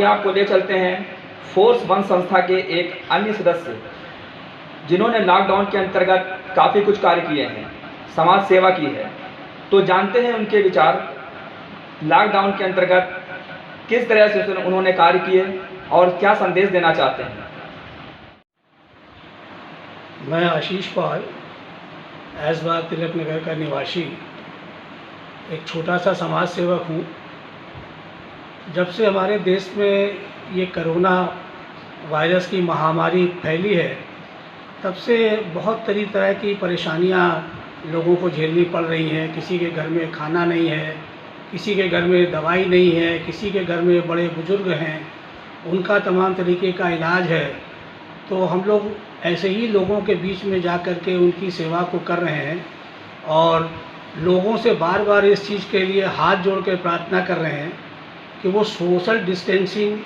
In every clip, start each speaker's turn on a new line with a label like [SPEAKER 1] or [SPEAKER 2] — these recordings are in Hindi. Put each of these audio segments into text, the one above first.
[SPEAKER 1] आपको ले चलते हैं फोर्स वन संस्था के एक अन्य सदस्य, जिन्होंने लॉकडाउन के अंतर्गत काफ़ी कुछ कार्य किए हैं, समाज सेवा की है। तो जानते हैं उनके विचार, लॉकडाउन के अंतर्गत किस तरह से उन्होंने कार्य किए और क्या संदेश देना चाहते हैं।
[SPEAKER 2] मैं आशीष पाल, ऐशबाग तिलक नगर का निवासी एक छोटा सा समाज सेवक हूँ। जब से हमारे देश में ये कोरोना वायरस की महामारी फैली है, तब से बहुत तरह की परेशानियाँ लोगों को झेलनी पड़ रही हैं। किसी के घर में खाना नहीं है, किसी के घर में दवाई नहीं है, किसी के घर में बड़े बुजुर्ग हैं, उनका तमाम तरीके का इलाज है। तो हम लोग ऐसे ही लोगों के बीच में जा कर के उनकी सेवा को कर रहे हैं और लोगों से बार बार इस चीज़ के लिए हाथ जोड़ के प्रार्थना कर रहे हैं कि वो सोशल डिस्टेंसिंग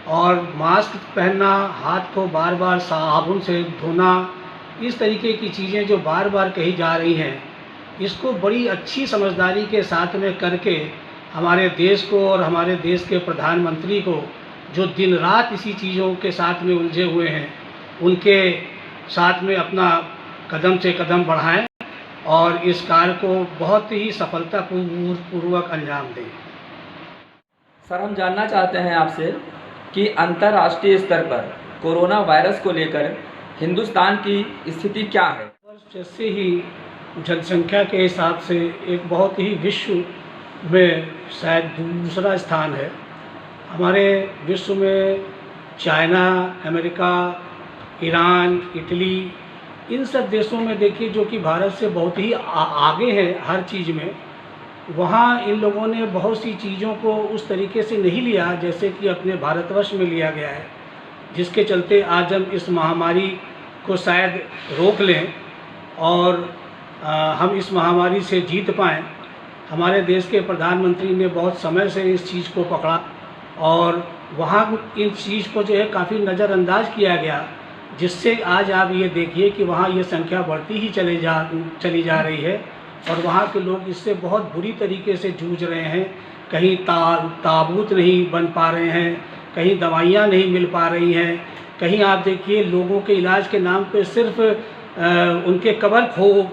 [SPEAKER 2] और मास्क पहनना, हाथ को बार बार साबुन से धोना, इस तरीके की चीज़ें जो बार बार कही जा रही हैं, इसको बड़ी अच्छी समझदारी के साथ में करके हमारे देश को और हमारे देश के प्रधानमंत्री को, जो दिन रात इसी चीज़ों के साथ में उलझे हुए हैं, उनके साथ में अपना कदम से कदम बढ़ाएं और इस कार्य को बहुत ही सफलतापूर्वक अंजाम दें।
[SPEAKER 1] सर, हम जानना चाहते हैं आपसे कि अंतर्राष्ट्रीय स्तर पर कोरोना वायरस को लेकर हिंदुस्तान की स्थिति क्या है।
[SPEAKER 2] जैसे ही जनसंख्या के हिसाब से एक बहुत ही विश्व में शायद दूसरा स्थान है। हमारे विश्व में चाइना, अमेरिका, ईरान, इटली, इन सब देशों में देखिए जो कि भारत से बहुत ही आगे है हर चीज़ में, वहाँ इन लोगों ने बहुत सी चीज़ों को उस तरीके से नहीं लिया जैसे कि अपने भारतवर्ष में लिया गया है, जिसके चलते आज हम इस महामारी को शायद रोक लें और हम इस महामारी से जीत पाएँ। हमारे देश के प्रधानमंत्री ने बहुत समय से इस चीज़ को पकड़ा और वहाँ इन चीज़ को जो है काफ़ी नज़रअंदाज किया गया, जिससे आज आप ये देखिए कि वहाँ ये संख्या बढ़ती ही चली जा रही है और वहाँ के लोग इससे बहुत बुरी तरीके से जूझ रहे हैं। कहीं ताबूत नहीं बन पा रहे हैं, कहीं दवाइयाँ नहीं मिल पा रही हैं, कहीं आप देखिए लोगों के इलाज के नाम पे सिर्फ उनके कब्र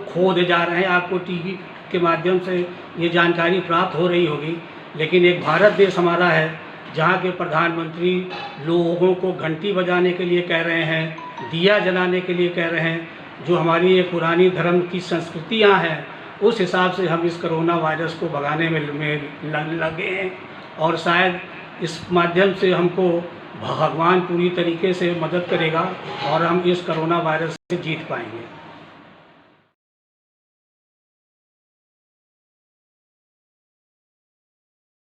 [SPEAKER 2] खोदे जा रहे हैं। आपको टीवी के माध्यम से ये जानकारी प्राप्त हो रही होगी। लेकिन एक भारत देश हमारा है जहाँ के प्रधानमंत्री लोगों को घंटी बजाने के लिए कह रहे हैं, दिया जलाने के लिए कह रहे हैं, जो हमारी ये पुरानी धर्म की संस्कृतियाँ हैं, उस हिसाब से हम इस कोरोना वायरस को भगाने में लगे हैं और शायद इस माध्यम से हमको भगवान पूरी तरीके से मदद करेगा और हम इस कोरोना वायरस से जीत पाएंगे।